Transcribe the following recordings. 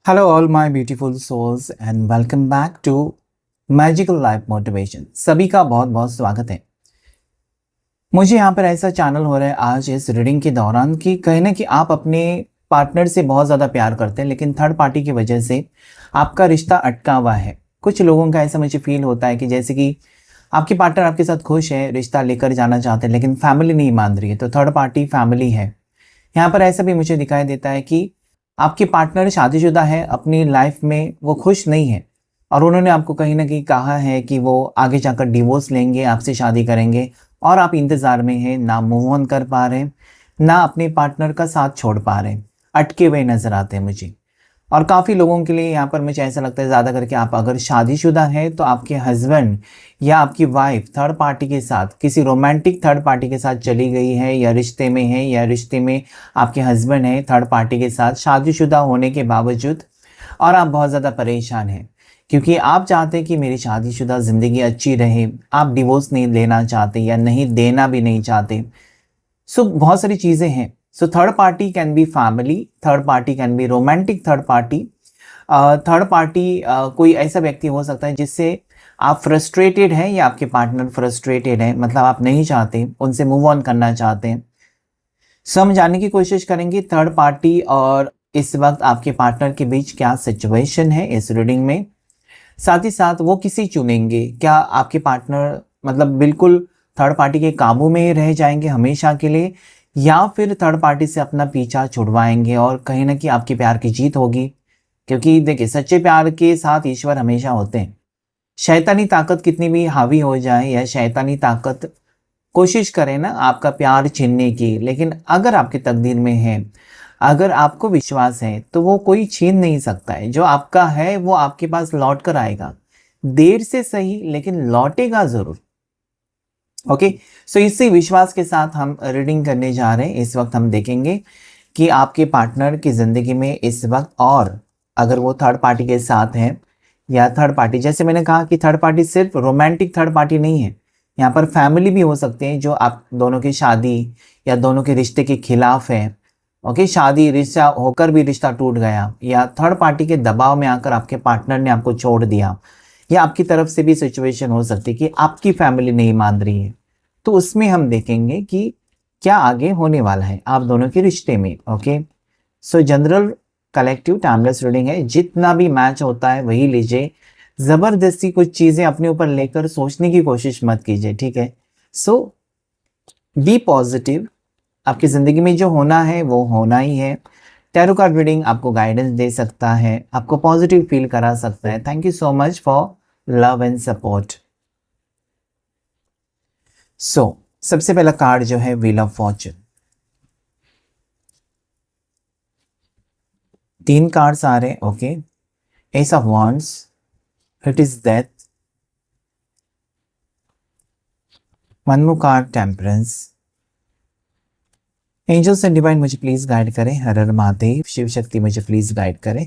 Hello all my beautiful souls and welcome back to magical life motivation. सभी का बहुत बहुत स्वागत है। मुझे यहाँ पर ऐसा चैनल हो रहा है आज इस रीडिंग के दौरान कि कहीं ना कि आप अपने पार्टनर से बहुत ज़्यादा प्यार करते हैं, लेकिन थर्ड पार्टी की वजह से आपका रिश्ता अटका हुआ है। कुछ लोगों का ऐसा मुझे फील होता है कि जैसे कि आपके पार्टनर आपके साथ खुश है, रिश्ता लेकर जाना चाहते हैं, लेकिन फैमिली नहीं मान रही है, तो थर्ड पार्टी फैमिली है। यहाँ पर ऐसा भी मुझे दिखाई देता है कि आपके पार्टनर शादीशुदा है, अपनी लाइफ में वो खुश नहीं है और उन्होंने आपको कहीं ना कहीं कहा है कि वो आगे जाकर डिवोर्स लेंगे, आपसे शादी करेंगे और आप इंतज़ार में हैं, ना मूव ऑन कर पा रहे हैं, ना अपने पार्टनर का साथ छोड़ पा रहे हैं, अटके हुए नज़र आते हैं मुझे। और काफ़ी लोगों के लिए यहाँ पर मुझे ऐसा लगता है ज़्यादा करके आप अगर शादीशुदा हैं तो आपके हस्बैंड या आपकी वाइफ थर्ड पार्टी के साथ, किसी रोमांटिक थर्ड पार्टी के साथ चली गई है या रिश्ते में है, या रिश्ते में आपके हस्बैंड है थर्ड पार्टी के साथ शादीशुदा होने के बावजूद, और आप बहुत ज़्यादा परेशान हैं क्योंकि आप चाहते हैं कि मेरी शादीशुदा ज़िंदगी अच्छी रहे, आप डिवोर्स नहीं लेना चाहते या नहीं देना भी नहीं चाहते। सो बहुत सारी चीज़ें हैं। So third party can be family, third party can be romantic third party. Third party कोई ऐसा व्यक्ति हो सकता है जिससे आप फ्रस्ट्रेटेड हैं या आपके पार्टनर फ्रस्ट्रेटेड हैं, मतलब आप नहीं चाहते, उनसे मूव ऑन करना चाहते हैं। समझाने की कोशिश करेंगे थर्ड पार्टी और इस वक्त आपके पार्टनर के बीच क्या सिचुएशन है इस रीडिंग में। साथ ही साथ वो किसी चुनेंगे, क्या आपके पार्टनर मतलब बिल्कुल थर्ड पार्टी के काबू में ही रह जाएंगे हमेशा के लिए, या फिर थर्ड पार्टी से अपना पीछा छुड़वाएंगे और कहीं ना कहीं आपके प्यार की जीत होगी। क्योंकि देखिए, सच्चे प्यार के साथ ईश्वर हमेशा होते हैं। शैतानी ताकत कितनी भी हावी हो जाए या शैतानी ताकत कोशिश करे ना आपका प्यार छीनने की, लेकिन अगर आपके तकदीर में है, अगर आपको विश्वास है, तो वो कोई छीन नहीं सकता है। जो आपका है वो आपके पास लौट कर आएगा, देर से सही लेकिन लौटेगा जरूर। ओके, सो इसी विश्वास के साथ हम रीडिंग करने जा रहे हैं। इस वक्त हम देखेंगे कि आपके पार्टनर की ज़िंदगी में इस वक्त, और अगर वो थर्ड पार्टी के साथ हैं या थर्ड पार्टी, जैसे मैंने कहा कि थर्ड पार्टी सिर्फ रोमांटिक थर्ड पार्टी नहीं है, यहाँ पर फैमिली भी हो सकते हैं जो आप दोनों की शादी या दोनों के रिश्ते के खिलाफ है। ओके, शादी रिश्ता होकर भी रिश्ता टूट गया, या थर्ड पार्टी के दबाव में आकर आपके पार्टनर ने आपको छोड़ दिया, या आपकी तरफ से भी सिचुएशन हो सकती है कि आपकी फैमिली नहीं मान रही है। तो उसमें हम देखेंगे कि क्या आगे होने वाला है आप दोनों के रिश्ते में। ओके, सो जनरल कलेक्टिव टाइमलेस रीडिंग है, जितना भी मैच होता है वही लीजिए। ज़बरदस्ती कुछ चीज़ें अपने ऊपर लेकर सोचने की कोशिश मत कीजिए, ठीक है। सो बी पॉजिटिव, आपकी ज़िंदगी में जो होना है वो होना ही है। टैरो कार्ड रीडिंग आपको गाइडेंस दे सकता है, आपको पॉजिटिव फील करा सकता है। Thank you so much for love and support. So सबसे पहला कार्ड जो है व्हील ऑफ फॉर्चून। 3 कार्ड्स आ रहे हैं। Okay, ace of wands, it is death, 1 more card temperance. Angels and divine मुझे प्लीज गाइड करें। हर हर महादेव, शिव शक्ति मुझे प्लीज गाइड करें।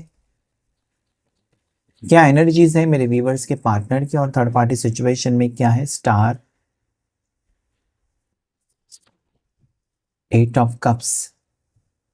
क्या एनर्जीज है मेरे व्यूवर्स के पार्टनर की और थर्ड पार्टी सिचुएशन में क्या है। Star, 8 of cups,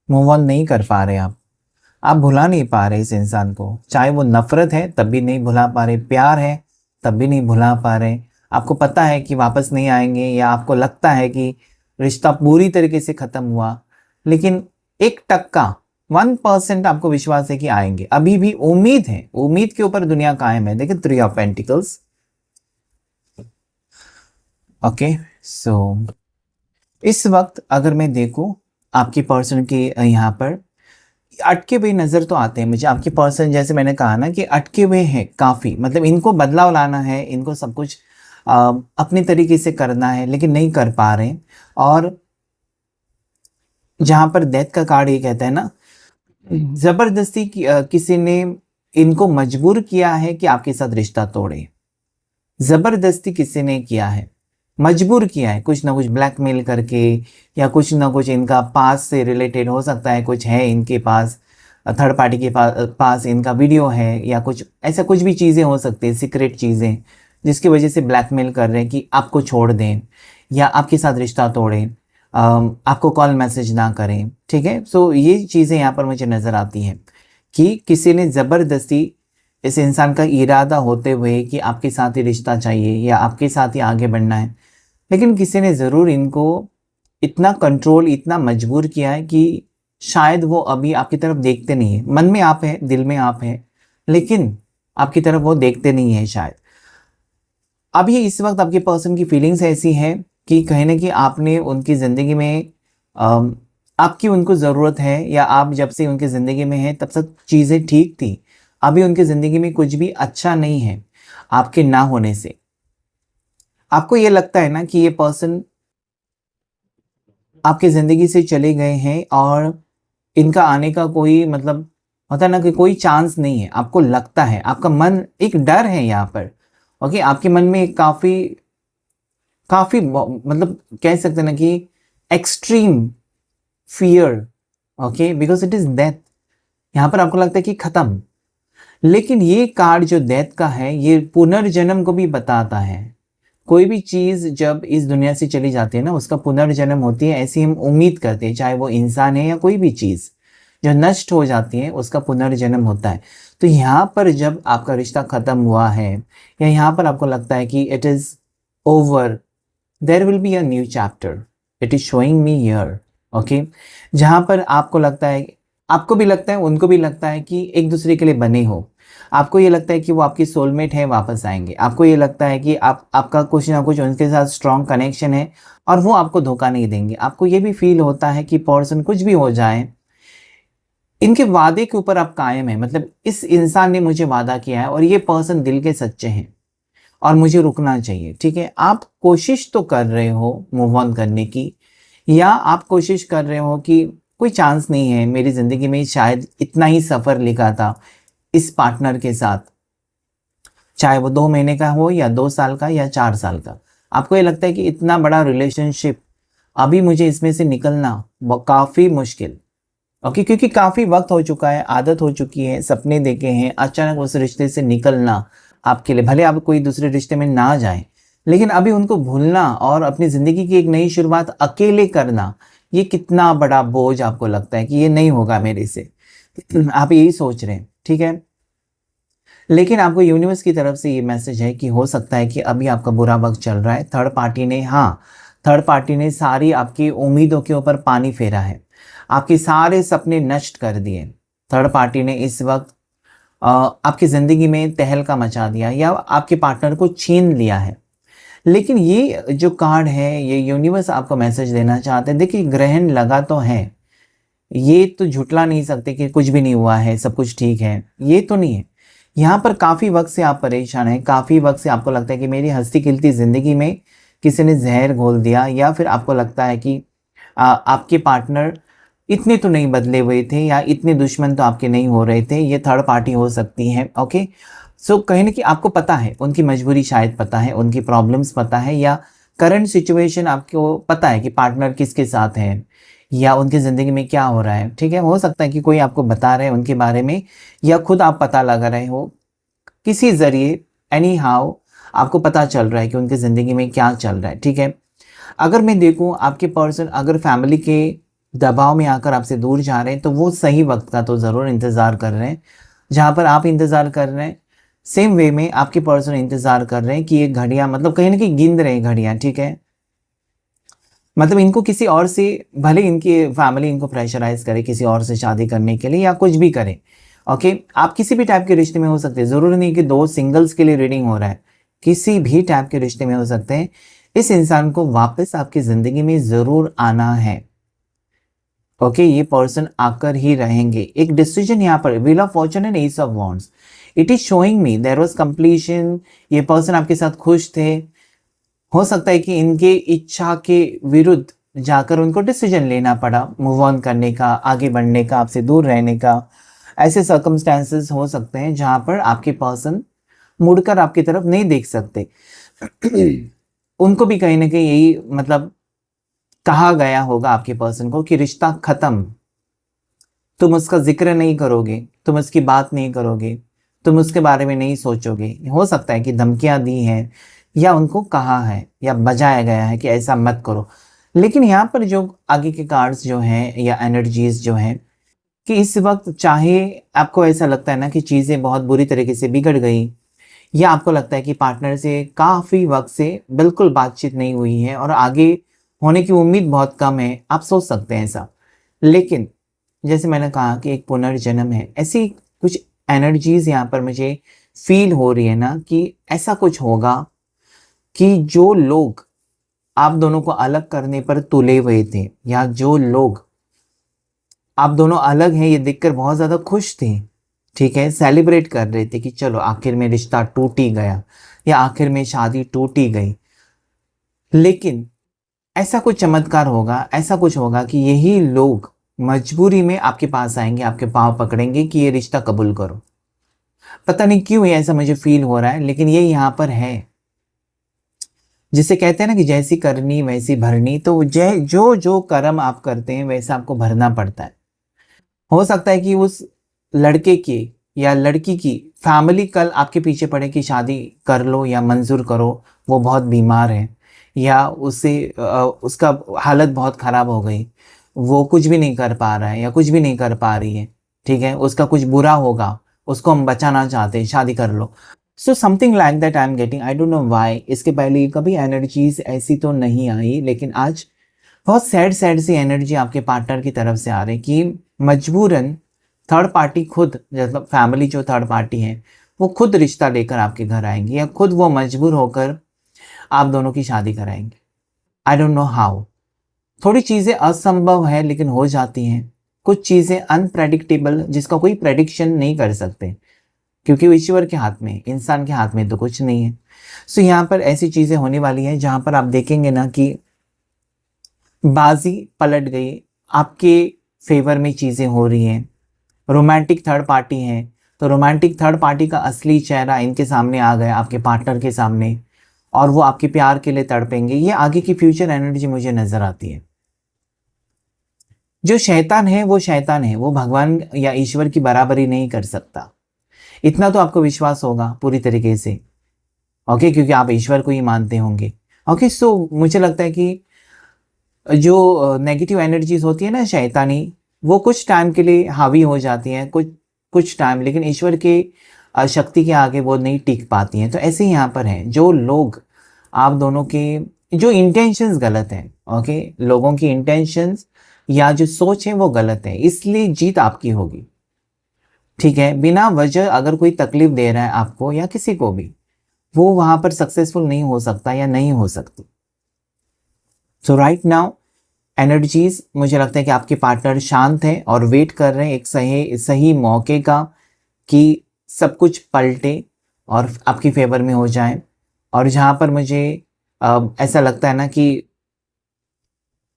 move on नहीं कर पा रहे आप भुला नहीं पा रहे इस इंसान को। चाहे वो नफरत है तब भी नहीं भुला पा रहे, प्यार है तब भी नहीं भुला पा रहे। आपको पता है कि वापस नहीं आएंगे, या आपको लगता है कि रिश्ता पूरी तरीके से खत्म हुआ, लेकिन 1% 1% आपको विश्वास है कि आएंगे। अभी भी उम्मीद है, उम्मीद के ऊपर दुनिया कायम है। देखिए, 3 ऑफ पेंटिकल्स। ओके, सो इस वक्त अगर मैं देखूं आपके पर्सन के यहाँ पर अटके हुए नज़र तो आते हैं मुझे। आपके पर्सन, जैसे मैंने कहा ना कि अटके हुए हैं काफ़ी, मतलब इनको बदलाव लाना है, इनको सब कुछ अपने तरीके से करना है, लेकिन नहीं कर पा रहे। और जहाँ पर डेथ का कार्ड ये कहता है ना, ज़बरदस्ती किसी ने इनको मजबूर किया है कि आपके साथ रिश्ता तोड़े। ज़बरदस्ती किसी ने किया है, मजबूर किया है, कुछ ना कुछ ब्लैकमेल करके, या कुछ ना कुछ इनका पास से रिलेटेड हो सकता है, कुछ है इनके पास, थर्ड पार्टी के पास इनका वीडियो है, या कुछ ऐसा कुछ भी चीज़ें हो सकती है, सीक्रेट चीज़ें, जिसकी वजह से ब्लैकमेल कर रहे हैं कि आपको छोड़ दें या आपके साथ रिश्ता तोड़ें, आपको कॉल मैसेज ना करें, ठीक है। सो ये चीज़ें यहाँ पर मुझे नज़र आती हैं। कि किसी ने ज़बरदस्ती इस इंसान का इरादा होते हुए कि आपके साथ ही रिश्ता चाहिए या आपके साथ ही आगे बढ़ना है, लेकिन किसी ने ज़रूर इनको इतना कंट्रोल, इतना मजबूर किया है कि शायद वो अभी आपकी तरफ देखते नहीं हैं। मन में आप हैं, दिल में आप हैं, लेकिन आपकी तरफ वो देखते नहीं हैं शायद। अभी इस वक़्त आपके पर्सन की फीलिंग्स ऐसी हैं कि कहीं न कहीं आपने उनकी ज़िंदगी में अम, आपकी उनको ज़रूरत है या आप जब से उनकी ज़िंदगी में हैं तब तक चीज़ें ठीक थी। अभी उनकी ज़िंदगी में कुछ भी अच्छा नहीं है, आपके ना होने से। आपको ये लगता है ना कि ये पर्सन आपकी ज़िंदगी से चले गए हैं और इनका आने का कोई मतलब होता है ना कि कोई चांस नहीं है, आपको लगता है, आपका मन एक डर है यहाँ पर, ओके? आपके मन में एक काफ़ी काफ़ी मतलब कह सकते हैं ना कि extreme fear, okay? Because it is death. यहाँ पर आपको लगता है कि ख़त्म। लेकिन ये कार्ड जो डेथ का है, ये पुनर्जन्म को भी बताता है। कोई भी चीज़ जब इस दुनिया से चली जाती है ना, उसका पुनर्जन्म होती है, ऐसी हम उम्मीद करते हैं, चाहे वो इंसान है या कोई भी चीज़। जो नष्ट हो जाती है, उसका पुनर्जन्म होता है। तो यहाँ पर जब आपका रिश्ता ख़त्म हुआ है या यहाँ पर आपको लगता है कि it is over, there will be a new chapter, it is showing me here, okay? जहाँ पर आपको लगता है, आपको भी लगता है, उनको भी लगता है कि एक दूसरे के लिए बने हो। आपको ये लगता है कि वो आपकी सोलमेट है, वापस आएँगे। आपको ये लगता है कि आपका कुछ ना कुछ उनके साथ स्ट्रॉन्ग कनेक्शन है और वो आपको धोखा नहीं देंगे। आपको ये भी फ़ील होता है कि पर्सन कुछ भी हो जाए, इनके वादे के ऊपर आप कायम हैं। मतलब इस इंसान ने मुझे वादा किया है और ये पर्सन दिल के सच्चे हैं और मुझे रुकना चाहिए, ठीक है? आप कोशिश तो कर रहे हो मूव ऑन करने की, या आप कोशिश कर रहे हो कि कोई चांस नहीं है मेरी ज़िंदगी में, शायद इतना ही सफ़र लिखा था इस पार्टनर के साथ, चाहे वो 2 महीने का हो या 2 साल का या 4 साल का। आपको ये लगता है कि इतना बड़ा रिलेशनशिप, अभी मुझे इसमें से निकलना काफ़ी मुश्किल, ओके? क्योंकि काफ़ी वक़्त हो चुका है, आदत हो चुकी है, सपने देखे हैं, अचानक उस रिश्ते से निकलना आपके लिए, भले आप कोई दूसरे रिश्ते में ना जाएँ, लेकिन अभी उनको भूलना और अपनी ज़िंदगी की एक नई शुरुआत अकेले करना, ये कितना बड़ा बोझ आपको लगता है कि ये नहीं होगा मेरे से। आप यही सोच रहे हैं, ठीक है? लेकिन आपको यूनिवर्स की तरफ से ये मैसेज है कि हो सकता है कि अभी आपका बुरा वक़्त चल रहा है। थर्ड पार्टी ने सारी आपकी उम्मीदों के ऊपर पानी फेरा है। आपके सारे सपने नष्ट कर दिए। थर्ड पार्टी ने इस वक़्त आपकी ज़िंदगी में तहलका मचा दिया या आपके पार्टनर को छीन लिया है। लेकिन ये जो कार्ड है, ये यूनिवर्स आपको मैसेज देना चाहते हैं। देखिए, ग्रहण लगा तो है, ये तो झुठला नहीं सकते कि कुछ भी नहीं हुआ है, सब कुछ ठीक है, ये तो नहीं है। यहाँ पर काफ़ी वक़्त से आप परेशान हैं, काफ़ी वक़्त से आपको लगता है कि मेरी हँसती-खिलती ज़िंदगी में किसी ने ज़हर घोल दिया, या फिर आपको लगता है कि आपके पार्टनर इतने तो नहीं बदले हुए थे या इतने दुश्मन तो आपके नहीं हो रहे थे, ये थर्ड पार्टी हो सकती है, ओके? सो कहीं न कहीं आपको पता है, उनकी मजबूरी शायद पता है, उनकी प्रॉब्लम्स पता है, या करंट सिचुएशन आपको पता है कि पार्टनर किसके साथ है या उनकी ज़िंदगी में क्या हो रहा है, ठीक है? हो सकता है कि कोई आपको बता रहे हैं उनके बारे में या खुद आप पता लगा रहे हो, किसी ज़रिए, एनी हाउ आपको पता चल रहा है कि उनकी ज़िंदगी में क्या चल रहा है, ठीक है? अगर मैं देखूँ, आपके पर्सन अगर फैमिली के दबाव में आकर आपसे दूर जा रहे हैं, तो वो सही वक़्त का तो ज़रूर इंतज़ार कर रहे हैं। जहाँ पर आप इंतज़ार कर रहे हैं, सेम वे में आपके पर्सन इंतज़ार कर रहे हैं कि ये घड़ियाँ, मतलब कहीं न कहीं गिन रहे हैं घड़ियाँ, ठीक है? मतलब इनको किसी और से, भले इनकी फैमिली इनको प्रेशराइज़ करे किसी और से शादी करने के लिए या कुछ भी करे, ओके? आप किसी भी टाइप के रिश्ते में हो सकते हैं, ज़रूरी नहीं कि 2 सिंगल्स के लिए रीडिंग हो रहा है, किसी भी टाइप के रिश्ते में हो सकते हैं। इस इंसान को वापस आपकी ज़िंदगी में ज़रूर आना है, ओके? ये पर्सन आकर ही रहेंगे। एक डिसीजन यहाँ पर, wheel of fortune and ace of wands, it is showing me there was completion. ये पर्सन आपके साथ खुश थे। हो सकता है कि इनके इच्छा के विरुद्ध जाकर उनको डिसीजन लेना पड़ा, मूव ऑन करने का, आगे बढ़ने का, आपसे दूर रहने का। ऐसे सर्कमस्टेंसेस हो सकते हैं जहाँ पर आपके पर्सन मुड़कर आपकी तरफ नहीं देख सकते। उनको भी कहीं न कहीं यही मतलब कहा गया होगा आपके पर्सन को कि रिश्ता ख़त्म, तुम उसका ज़िक्र नहीं करोगे, तुम उसकी बात नहीं करोगे, तुम उसके बारे में नहीं सोचोगे। हो सकता है कि धमकियाँ दी हैं या उनको कहा है या बजाया गया है कि ऐसा मत करो। लेकिन यहाँ पर जो आगे के कार्ड्स जो हैं या एनर्जीज़ जो हैं, कि इस वक्त चाहे आपको ऐसा लगता है ना कि चीज़ें बहुत बुरी तरीके से बिगड़ गई, या आपको लगता है कि पार्टनर से काफ़ी वक्त से बिल्कुल बातचीत नहीं हुई है और आगे होने की उम्मीद बहुत कम है, आप सोच सकते हैं ऐसा। लेकिन जैसे मैंने कहा कि एक पुनर्जन्म है, ऐसी कुछ एनर्जीज़ यहाँ पर मुझे फ़ील हो रही है ना कि ऐसा कुछ होगा कि जो लोग आप दोनों को अलग करने पर तुले हुए थे, या जो लोग आप दोनों अलग हैं ये देखकर बहुत ज़्यादा खुश थे, ठीक है, सेलिब्रेट कर रहे थे कि चलो आखिर में रिश्ता टूट ही गया या आखिर में शादी टूट ही गई। लेकिन ऐसा कुछ चमत्कार होगा, ऐसा कुछ होगा कि यही लोग मजबूरी में आपके पास आएँगे, आपके पाँव पकड़ेंगे कि ये रिश्ता कबूल करो। पता नहीं क्यों ये ऐसा मुझे फ़ील हो रहा है, लेकिन ये यहाँ पर है। जिसे कहते हैं ना कि जैसी करनी वैसी भरनी, तो जै जो कर्म आप करते हैं वैसा आपको भरना पड़ता है। हो सकता है कि उस लड़के की या लड़की की फैमिली कल आपके पीछे पड़े कि शादी कर लो या मंज़ूर करो, वो बहुत बीमार है, या उसका हालत बहुत ख़राब हो गई, वो कुछ भी नहीं कर पा रहा है या कुछ भी नहीं कर पा रही है, ठीक है? उसका कुछ बुरा होगा, उसको हम बचाना चाहते हैं, शादी कर लो। So something like that I am getting, I don't know why. इसके पहले कभी एनर्जीज़ ऐसी तो नहीं आई, लेकिन आज बहुत सैड सैड सी एनर्जी आपके पार्टनर की तरफ से आ रही है कि मजबूरन थर्ड पार्टी खुद, मतलब फैमिली जो थर्ड पार्टी है, वो खुद रिश्ता लेकर आपके घर आएंगे, या खुद वो मजबूर होकर आप दोनों की शादी कराएंगे। आई डोंट नो हाउ। थोड़ी चीज़ें असंभव है लेकिन हो जाती हैं, कुछ चीज़ें अनप्रेडिक्टेबल जिसका कोई प्रेडिक्शन नहीं कर सकते, क्योंकि वो ईश्वर के हाथ में, इंसान के हाथ में तो कुछ नहीं है। सो यहाँ पर ऐसी चीज़ें होने वाली हैं जहाँ पर आप देखेंगे ना कि बाजी पलट गई, आपके फेवर में चीज़ें हो रही हैं। रोमांटिक थर्ड पार्टी हैं, तो रोमांटिक थर्ड पार्टी का असली चेहरा इनके सामने आ गया, आपके पार्टनर के सामने, और वो आपके प्यार के लिए तड़पेंगे। ये आगे की फ्यूचर एनर्जी मुझे नज़र आती है। जो शैतान है वो शैतान है, वो भगवान या ईश्वर की बराबरी नहीं कर सकता। इतना तो आपको विश्वास होगा पूरी तरीके से, ओके, क्योंकि आप ईश्वर को ही मानते होंगे। ओके, सो मुझे लगता है कि जो नेगेटिव एनर्जीज होती है ना शैतानी, वो कुछ टाइम के लिए हावी हो जाती हैं, कुछ कुछ टाइम, लेकिन ईश्वर के शक्ति के आगे वो नहीं टिक पाती हैं। तो ऐसे ही यहाँ पर है, जो लोग आप दोनों के जो इंटेंशंस गलत हैं, ओके, लोगों की इंटेंशंस या जो सोच है वो गलत है, इसलिए जीत आपकी होगी, ठीक है। बिना वजह अगर कोई तकलीफ दे रहा है आपको या किसी को भी, वो वहाँ पर सक्सेसफुल नहीं हो सकता या नहीं हो सकती। सो राइट नाउ एनर्जीज, मुझे लगता है कि आपके पार्टनर शांत हैं और वेट कर रहे हैं एक सही सही मौके का, कि सब कुछ पलटे और आपकी फेवर में हो जाए। और जहाँ पर मुझे ऐसा लगता है ना कि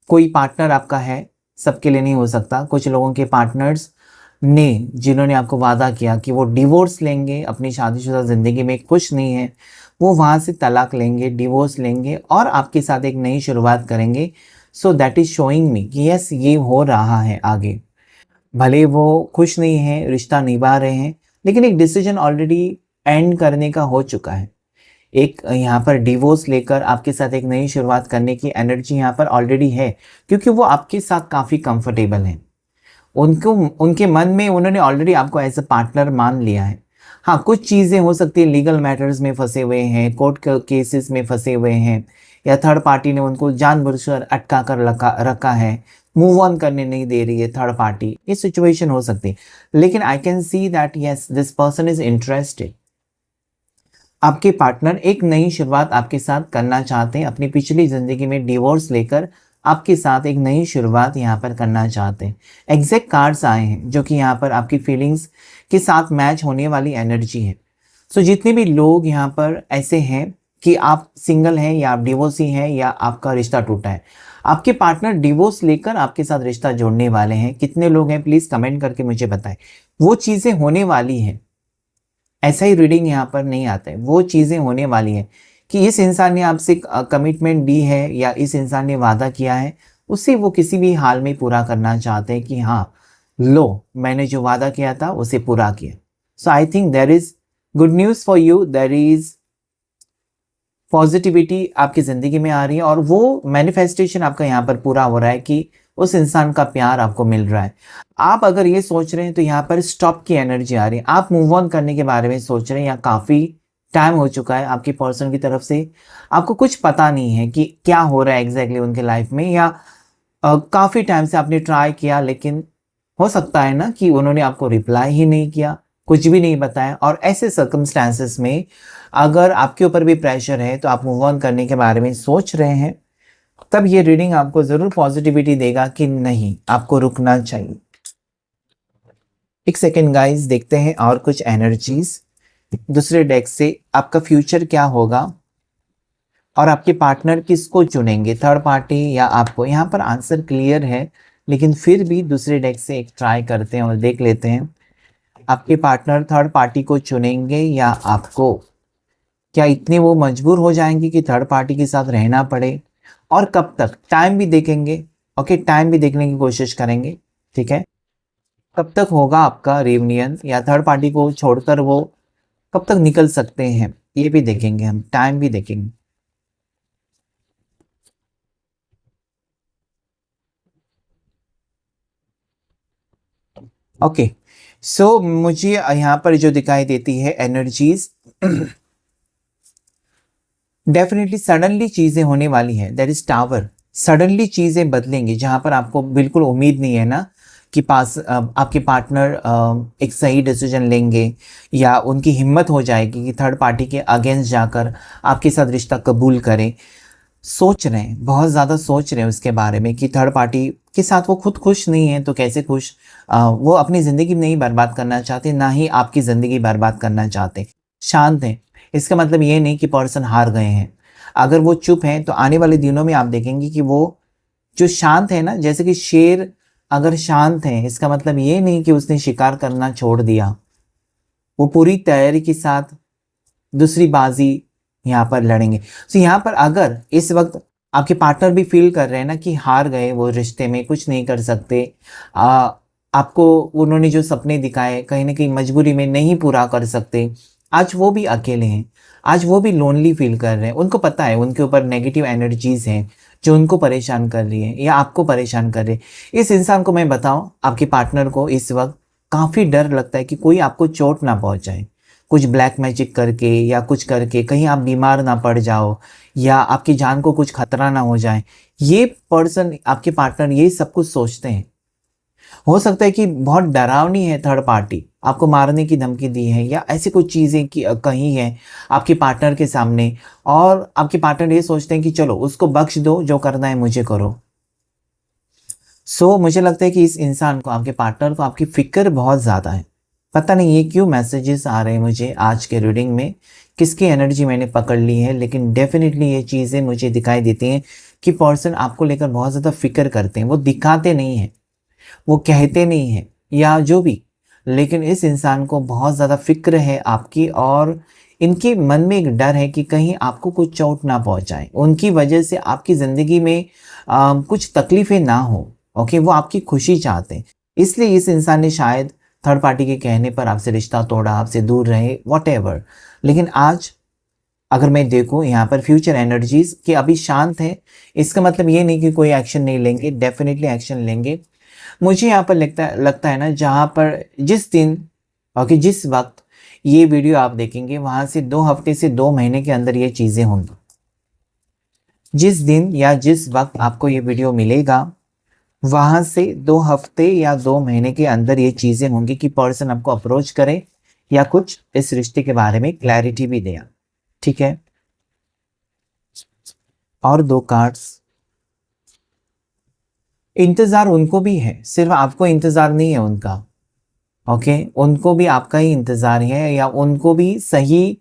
कोई पार्टनर आपका है, सबके लिए नहीं हो सकता। कुछ लोगों के पार्टनर्स ने, जिन्होंने आपको वादा किया कि वो डिवोर्स लेंगे, अपनी शादीशुदा ज़िंदगी में खुश नहीं है, वो वहाँ से तलाक लेंगे, डिवोर्स लेंगे और आपके साथ एक नई शुरुआत करेंगे। सो दैट इज़ शोइंग मी कि यस, ये हो रहा है आगे। भले वो खुश नहीं हैं, रिश्ता निभा रहे हैं, लेकिन एक डिसीजन ऑलरेडी एंड करने का हो चुका है। एक यहाँ पर डिवोर्स लेकर आपके साथ एक नई शुरुआत करने की एनर्जी यहाँ पर ऑलरेडी है, क्योंकि वो आपके साथ काफ़ी कंफर्टेबल हैं। उनको, उनके मन में उन्होंने ऑलरेडी आपको एज अ पार्टनर मान लिया है। हाँ, कुछ चीज़ें हो सकती है, लीगल मैटर्स में फंसे हुए हैं, कोर्ट केसेस में फंसे हुए हैं, या थर्ड पार्टी ने उनको जानबूझकर अटका कर रखा है, मूव ऑन करने नहीं दे रही है थर्ड पार्टी, ये सिचुएशन हो सकती है। लेकिन I can see that yes, this person is interested. आपके पार्टनर एक नई शुरुआत आपके साथ करना चाहते हैं, अपनी पिछली ज़िंदगी में डिवोर्स लेकर आपके साथ एक नई शुरुआत यहाँ पर करना चाहते हैं। एग्जैक्ट कार्ड्स आए हैं जो कि यहाँ पर आपकी फीलिंग्स के साथ मैच होने वाली एनर्जी है। सो जितने भी लोग यहाँ पर ऐसे हैं कि आप सिंगल हैं या आप डिवोर्सी हैं या आपका रिश्ता टूटा है, आपके पार्टनर डिवोर्स लेकर आपके साथ रिश्ता जोड़ने वाले हैं। कितने लोग हैं प्लीज़ कमेंट करके मुझे बताएं। वो चीज़ें होने वाली हैं, ऐसा ही रीडिंग यहाँ पर नहीं आता है, वो चीज़ें होने वाली हैं कि इस इंसान ने आपसे कमिटमेंट दी है या इस इंसान ने वादा किया है, उसे वो किसी भी हाल में पूरा करना चाहते हैं कि हाँ, लो मैंने जो वादा किया था उसे पूरा किया। So I think there is good news for you, there is positivity आपकी ज़िंदगी में आ रही है, और वो मैनिफेस्टेशन आपका यहाँ पर पूरा हो रहा है कि उस इंसान का प्यार आपको मिल रहा है। आप अगर ये सोच रहे हैं तो यहाँ पर स्टॉप की एनर्जी आ रही है, आप मूव ऑन करने के बारे में सोच रहे हैं या काफ़ी टाइम हो चुका है आपकी पर्सन की तरफ से, आपको कुछ पता नहीं है कि क्या हो रहा है एग्जैक्टली उनके लाइफ में, या काफ़ी टाइम से आपने ट्राई किया लेकिन हो सकता है ना कि उन्होंने आपको रिप्लाई ही नहीं किया, कुछ भी नहीं बताया। और ऐसे सर्कमस्टांसेस में अगर आपके ऊपर भी प्रेशर है तो आप मूव ऑन करने के बारे में सोच रहे हैं, तब ये रीडिंग आपको ज़रूर पॉजिटिविटी देगा कि नहीं, आपको रुकना चाहिए। एक सेकेंड गाइस, देखते हैं और कुछ एनर्जीज दूसरे डेक से। आपका फ्यूचर क्या होगा और आपके पार्टनर किसको चुनेंगे, थर्ड पार्टी या आपको? यहाँ पर आंसर क्लियर है, लेकिन फिर भी दूसरे डेक से एक ट्राई करते हैं और देख लेते हैं आपके पार्टनर थर्ड पार्टी को चुनेंगे या आपको। क्या इतने वो मजबूर हो जाएंगे कि थर्ड पार्टी के साथ रहना पड़े, और कब तक? टाइम भी देखेंगे, ओके, टाइम भी देखने की कोशिश करेंगे, ठीक है। कब तक होगा आपका रियूनियन, या थर्ड पार्टी को छोड़कर वो कब तक निकल सकते हैं, ये भी देखेंगे हम, टाइम भी देखेंगे। ओके, सो मुझे यहाँ पर जो दिखाई देती है एनर्जीज, डेफिनेटली सडनली चीजें होने वाली है, दैट इज टावर। सडनली चीजें बदलेंगी जहां पर आपको बिल्कुल उम्मीद नहीं है ना कि पास आपके पार्टनर एक सही डिसीजन लेंगे, या उनकी हिम्मत हो जाएगी कि थर्ड पार्टी के अगेंस्ट जाकर आपके साथ रिश्ता कबूल करें। सोच रहे हैं, बहुत ज़्यादा सोच रहे हैं उसके बारे में कि थर्ड पार्टी के साथ वो खुद खुश नहीं है तो कैसे खुश, वो अपनी ज़िंदगी नहीं बर्बाद करना चाहते, ना ही आपकी ज़िंदगी बर्बाद करना चाहते। शांत हैं, इसका मतलब ये नहीं कि पर्सन हार गए हैं। अगर वो चुप हैं तो आने वाले दिनों में आप देखेंगे कि वो जो शांत है ना, जैसे कि शेर अगर शांत है, इसका मतलब ये नहीं कि उसने शिकार करना छोड़ दिया, वो पूरी तैयारी के साथ दूसरी बाजी यहाँ पर लड़ेंगे। तो यहाँ पर अगर इस वक्त आपके पार्टनर भी फील कर रहे हैं ना कि हार गए, वो रिश्ते में कुछ नहीं कर सकते, आपको उन्होंने जो सपने दिखाए कहीं ना कहीं मजबूरी में नहीं पूरा कर सकते, आज वो भी अकेले हैं, आज वो भी लोनली फील कर रहे हैं। उनको पता है उनके ऊपर नेगेटिव एनर्जीज हैं जो उनको परेशान कर रही है या आपको परेशान कर रही है। इस इंसान को मैं बताऊं, आपके पार्टनर को इस वक्त काफ़ी डर लगता है कि कोई आपको चोट ना पहुंचाए, कुछ ब्लैक मैजिक करके या कुछ करके कहीं आप बीमार ना पड़ जाओ, या आपकी जान को कुछ खतरा ना हो जाए। ये पर्सन, आपके पार्टनर, ये सब कुछ सोचते हैं। हो सकता है कि बहुत डरावनी है थर्ड पार्टी, आपको मारने की धमकी दी है या ऐसी कुछ चीज़ें की कही हैं आपके पार्टनर के सामने, और आपके पार्टनर ये सोचते हैं कि चलो उसको बख्श दो, जो करना है मुझे करो। मुझे लगता है कि इस इंसान को, आपके पार्टनर को, आपकी फिक्र बहुत ज़्यादा है। पता नहीं ये क्यों मैसेजेस आ रहे हैं मुझे आज के रीडिंग में, किसकी एनर्जी मैंने पकड़ ली है, लेकिन डेफिनेटली ये चीज़ें मुझे दिखाई देती हैं कि पर्सन आपको लेकर बहुत ज़्यादा फिक्र करते हैं। वो दिखाते नहीं हैं, वो कहते नहीं हैं या जो भी, लेकिन इस इंसान को बहुत ज़्यादा फिक्र है आपकी, और इनके मन में एक डर है कि कहीं आपको कुछ चोट ना पहुंचाए, उनकी वजह से आपकी ज़िंदगी में कुछ तकलीफ़ें ना हो। ओके, वो आपकी खुशी चाहते हैं, इसलिए इस इंसान ने शायद थर्ड पार्टी के कहने पर आपसे रिश्ता तोड़ा, आपसे दूर रहे, वॉटेवर। लेकिन आज अगर मैं देखूं यहाँ पर फ्यूचर एनर्जीज कि अभी शांत है, इसका मतलब ये नहीं कि कोई एक्शन नहीं लेंगे, डेफिनेटली एक्शन लेंगे। मुझे यहाँ पर लगता है ना, जहाँ पर जिस दिन, ओके, जिस वक्त ये वीडियो आप देखेंगे वहाँ से 2 हफ्ते से 2 महीने के अंदर ये चीज़ें होंगी। जिस दिन या जिस वक्त आपको ये वीडियो मिलेगा वहाँ से 2 हफ्ते या 2 महीने के अंदर ये चीज़ें होंगी कि पर्सन आपको अप्रोच करे या कुछ इस रिश्ते के बारे में क्लैरिटी भी दे, ठीक है। और 2 कार्ड्स, इंतज़ार उनको भी है, सिर्फ आपको इंतज़ार नहीं है उनका, ओके, उनको भी आपका ही इंतज़ार है, या उनको भी सही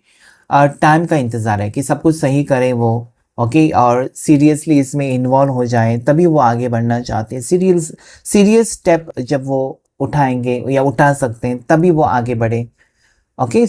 टाइम का इंतज़ार है कि सब कुछ सही करे वो, ओके, और सीरियसली इसमें इन्वॉल्व हो जाए, तभी वो आगे बढ़ना चाहते हैं। सीरियस स्टेप जब वो उठाएंगे या उठा सकते हैं तभी वो आगे बढ़े, ओके।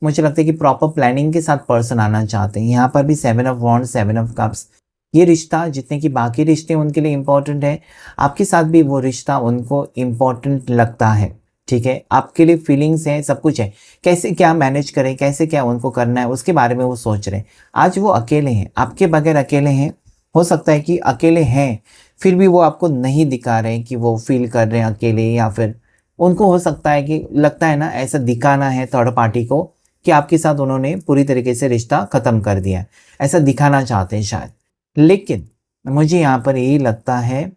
मुझे लगता है कि प्रॉपर प्लानिंग के साथ पर्सन आना चाहते हैं। यहाँ पर भी 7 ऑफ वॉन्ड्स, 7 ऑफ कप्स, ये रिश्ता जितने कि बाकी रिश्ते उनके लिए इम्पोर्टेंट है, आपके साथ भी वो रिश्ता उनको इम्पोर्टेंट लगता है, ठीक है। आपके लिए फीलिंग्स हैं, सब कुछ है, कैसे क्या मैनेज करें, कैसे क्या उनको करना है, उसके बारे में वो सोच रहे हैं। आज वो अकेले हैं, आपके बगैर अकेले हैं। हो सकता है कि अकेले हैं फिर भी वो आपको नहीं दिखा रहे हैं कि वो फील कर रहे हैं अकेले, या फिर उनको हो सकता है कि लगता है ना ऐसा दिखाना है थर्ड पार्टी को कि आपके साथ उन्होंने पूरी तरीके से रिश्ता ख़त्म कर दिया है, ऐसा दिखाना चाहते हैं शायद। लेकिन मुझे यहाँ पर यही लगता है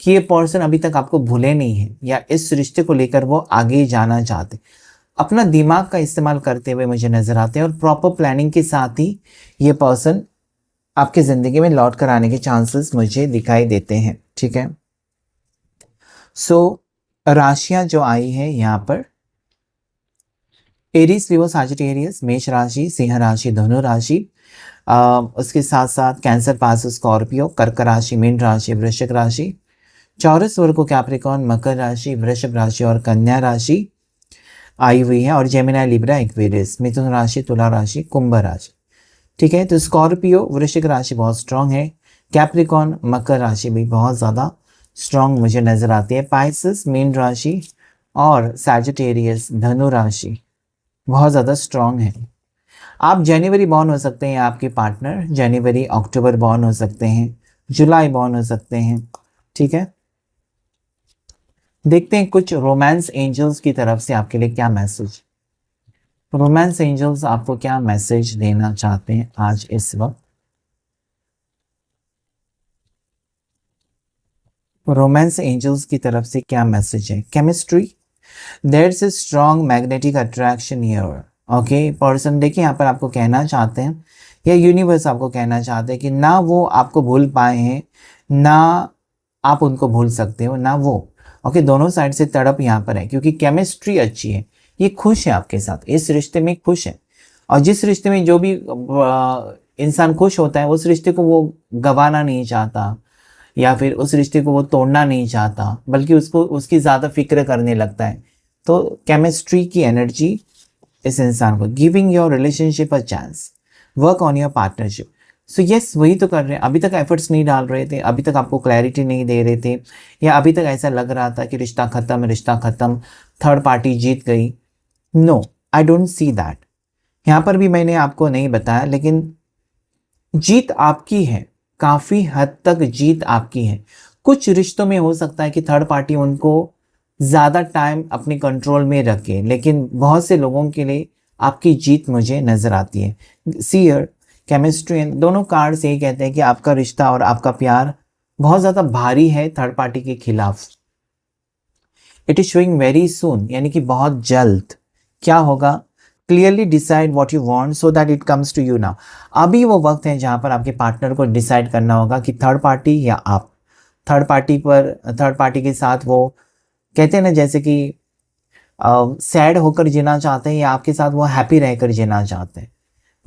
कि ये पर्सन अभी तक आपको भूले नहीं है, या इस रिश्ते को लेकर वो आगे जाना चाहते, अपना दिमाग का इस्तेमाल करते हुए मुझे नज़र आते हैं, और प्रॉपर प्लानिंग के साथ ही ये पर्सन आपकी ज़िंदगी में लौट कर आने के चांसेस मुझे दिखाई देते हैं। ठीक है, सो राशियां जो आई है यहाँ पर, एरीज, लियो, साजिटेरियस, मेष राशि, सिंह राशि, धनु राशि, उसके साथ साथ कैंसर, पास, स्कॉर्पियो, कर्क राशि, मीन राशि, वृश्चिक राशि, चौरस, वर्गो, कैप्रिकॉर्न, मकर राशि, वृषभ राशि और कन्या राशि आई हुई है, और जेमिनी, लिब्रा, एक्वेरियस, मिथुन राशि, तुला राशि, कुंभ राशि। ठीक है, तो स्कॉर्पियो, वृश्चिक राशि बहुत स्ट्रांग है, कैप्रिकॉर्न, मकर राशि भी बहुत ज़्यादा स्ट्रांग मुझे नज़र आती है, पाइसेस, मीन राशि और सैजिटेरियस, धनु राशि बहुत ज़्यादा स्ट्रांग है। आप जनवरी बॉर्न हो सकते हैं, आपके पार्टनर जनवरी अक्टूबर बॉर्न हो सकते हैं, जुलाई बॉर्न हो सकते हैं। ठीक है, देखते हैं कुछ रोमांस एंजल्स की तरफ से आपके लिए क्या मैसेज, रोमांस एंजल्स आपको क्या मैसेज देना चाहते हैं आज इस वक्त। रोमांस एंजल्स की तरफ से क्या मैसेज है। Chemistry, there's a strong magnetic attraction here. Okay, person देखिए यहाँ पर आपको कहना चाहते हैं, या यूनिवर्स आपको कहना चाहते हैं कि ना वो आपको भूल पाए हैं, ना आप उनको भूल सकते हो, ना वो। ओके, दोनों साइड से तड़प यहाँ पर है, क्योंकि केमिस्ट्री अच्छी है, ये खुश है आपके साथ, इस रिश्ते में खुश है। और जिस रिश्ते में जो भी इंसान खुश होता है, उस रिश्ते को वो गंवाना नहीं चाहता, या फिर उस रिश्ते को वो तोड़ना नहीं चाहता, बल्कि उसको उसकी ज़्यादा फिक्र करने लगता है। तो केमिस्ट्री की एनर्जी इस इंसान को, giving your relationship a chance, work on your partnership. So yes, वही तो कर रहे हैं, अभी तक एफर्ट्स नहीं डाल रहे थे, अभी तक आपको क्लैरिटी नहीं दे रहे थे, या अभी तक ऐसा लग रहा था कि रिश्ता ख़त्म, रिश्ता ख़त्म, थर्ड पार्टी जीत गई। No, I don't see that. यहाँ पर भी मैंने आपको नहीं बताया, लेकिन जीत आपकी है, काफ़ी हद तक जीत आपकी है। कुछ रिश्तों में हो सकता है कि थर्ड पार्टी उनको ज़्यादा टाइम अपने कंट्रोल में रखे, लेकिन बहुत से लोगों के लिए आपकी जीत मुझे नज़र आती है। सीयर, केमिस्ट्री, दोनों कार्ड्स यही कहते हैं कि आपका रिश्ता और आपका प्यार बहुत ज़्यादा भारी है थर्ड पार्टी के खिलाफ। It is showing very soon, यानी कि बहुत जल्द क्या होगा। Clearly decide what you want so that it comes to you now. अभी वो वक्त है जहाँ पर आपके पार्टनर को डिसाइड करना होगा कि थर्ड पार्टी या आप। थर्ड पार्टी के साथ वो कहते हैं ना, जैसे कि सैड होकर जीना चाहते हैं, या आपके साथ वो हैप्पी रहकर जीना चाहते हैं,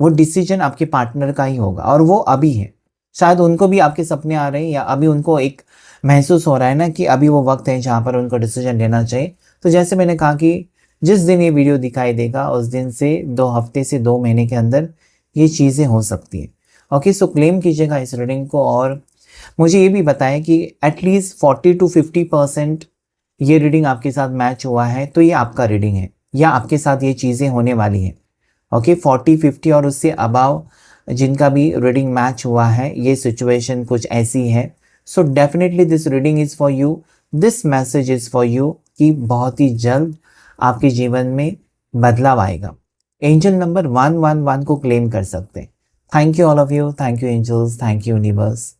वो डिसीजन आपके पार्टनर का ही होगा। और वो अभी है, शायद उनको भी आपके सपने आ रहे हैं, या अभी उनको एक महसूस हो रहा है ना कि अभी वो वक्त है जहाँ पर उनको डिसीजन लेना चाहिए। तो जैसे मैंने कहा कि जिस दिन ये वीडियो दिखाई देगा, उस दिन से 2 हफ्ते से 2 महीने के अंदर ये चीज़ें हो सकती हैं। ओके, सो क्लेम कीजिएगा इस रीडिंग को, और मुझे ये भी बताएं कि एटलीस्ट 40 to 50% ये रीडिंग आपके साथ मैच हुआ है, तो ये आपका रीडिंग है, या आपके साथ ये चीज़ें होने वाली हैं। ओके, 40-50 और उससे अबाव जिनका भी रीडिंग मैच हुआ है, ये सिचुएशन कुछ ऐसी है। So definitely this reading is for you, this message is for you, कि बहुत ही जल्द आपके जीवन में बदलाव आएगा। एंजल नंबर 111 को क्लेम कर सकते हैं। Thank you all of you, thank you angels, thank you universe.